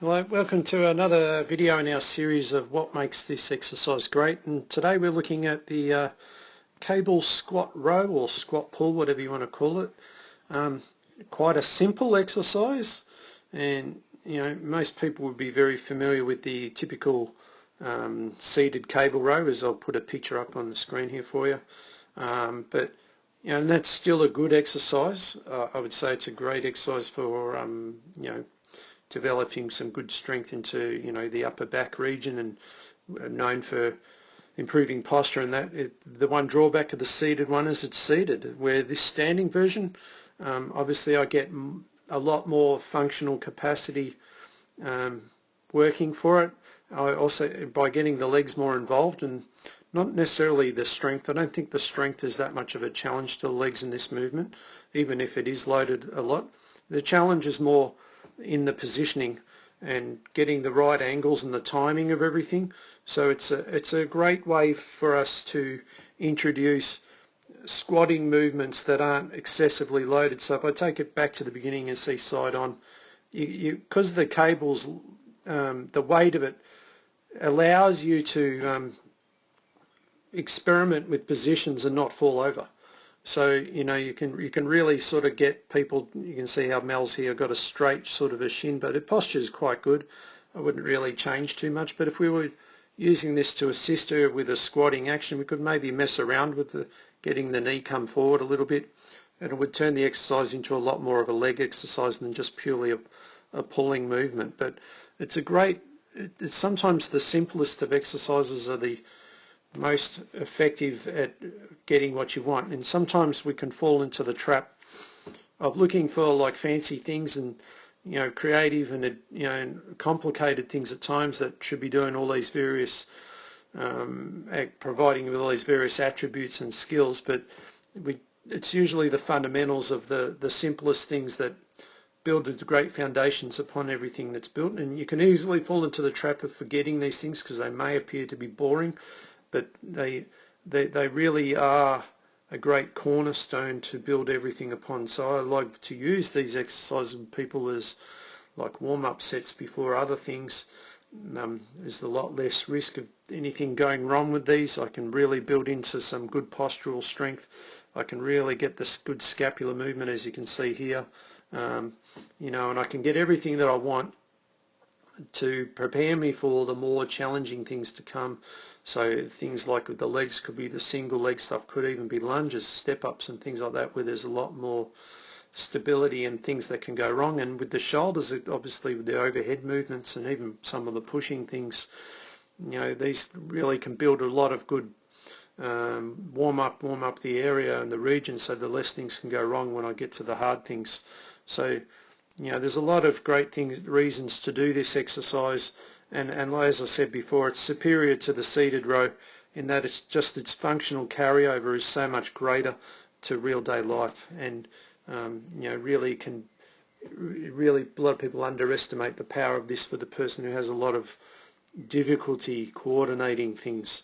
Well, welcome to another video in our series of what makes this exercise great, and today we're looking at the cable squat row or squat pull, whatever you want to call it. Quite a simple exercise, and most people would be very familiar with the typical seated cable row, as I'll put a picture up on the screen here for you. But and that's still a good exercise. I would say it's a great exercise for developing some good strength into the upper back region, and known for improving posture. And the one drawback of the seated one is it's seated, where this standing version, obviously I get a lot more functional capacity working for it. I also, by getting the legs more involved, and not necessarily the strength. I don't think the strength is that much of a challenge to the legs in this movement, even if it is loaded a lot. The challenge is more in the positioning and getting the right angles and the timing of everything. So it's a great way for us to introduce squatting movements that aren't excessively loaded. So if I take it back to the beginning and see side on, because the cables, the weight of it allows you to experiment with positions and not fall over. So you can really sort of get people. You can see how Mel's here got a straight sort of a shin, but the posture is quite good. I wouldn't really change too much, but if we were using this to assist her with a squatting action, we could maybe mess around with getting the knee come forward a little bit, and it would turn the exercise into a lot more of a leg exercise than just purely a pulling movement. But it's it's sometimes the simplest of exercises are the most effective at getting what you want, and sometimes we can fall into the trap of looking for like fancy things and creative and complicated things at times that should be doing all these various providing with all these various attributes and skills, but it's usually the fundamentals of the simplest things that build the great foundations upon everything that's built. And you can easily fall into the trap of forgetting these things because they may appear to be boring, but they really are a great cornerstone to build everything upon. So I like to use these exercises with people as like warm-up sets before other things. There's a lot less risk of anything going wrong with these. I can really build into some good postural strength. I can really get this good scapular movement, as you can see here, and I can get everything that I want to prepare me for the more challenging things to come. So things like with the legs could be the single leg stuff, could even be lunges, step-ups and things like that, where there's a lot more stability and things that can go wrong. And with the shoulders, obviously with the overhead movements and even some of the pushing things, these really can build a lot of good warm up the area and the region, so the less things can go wrong when I get to the hard things. So there's a lot of great reasons to do this exercise, and as I said before, it's superior to the seated row in that its functional carryover is so much greater to real day life, and really a lot of people underestimate the power of this for the person who has a lot of difficulty coordinating things.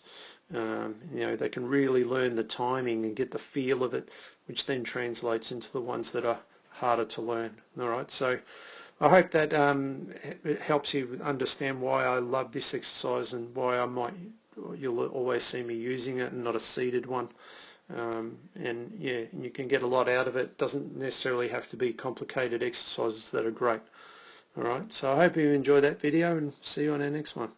They can really learn the timing and get the feel of it, which then translates into the ones that are harder to learn. All right, so I hope that it helps you understand why I love this exercise and why you'll always see me using it and not a seated one. And you can get a lot out of it. It doesn't necessarily have to be complicated exercises that are great. All right, so I hope you enjoyed that video, and see you on our next one.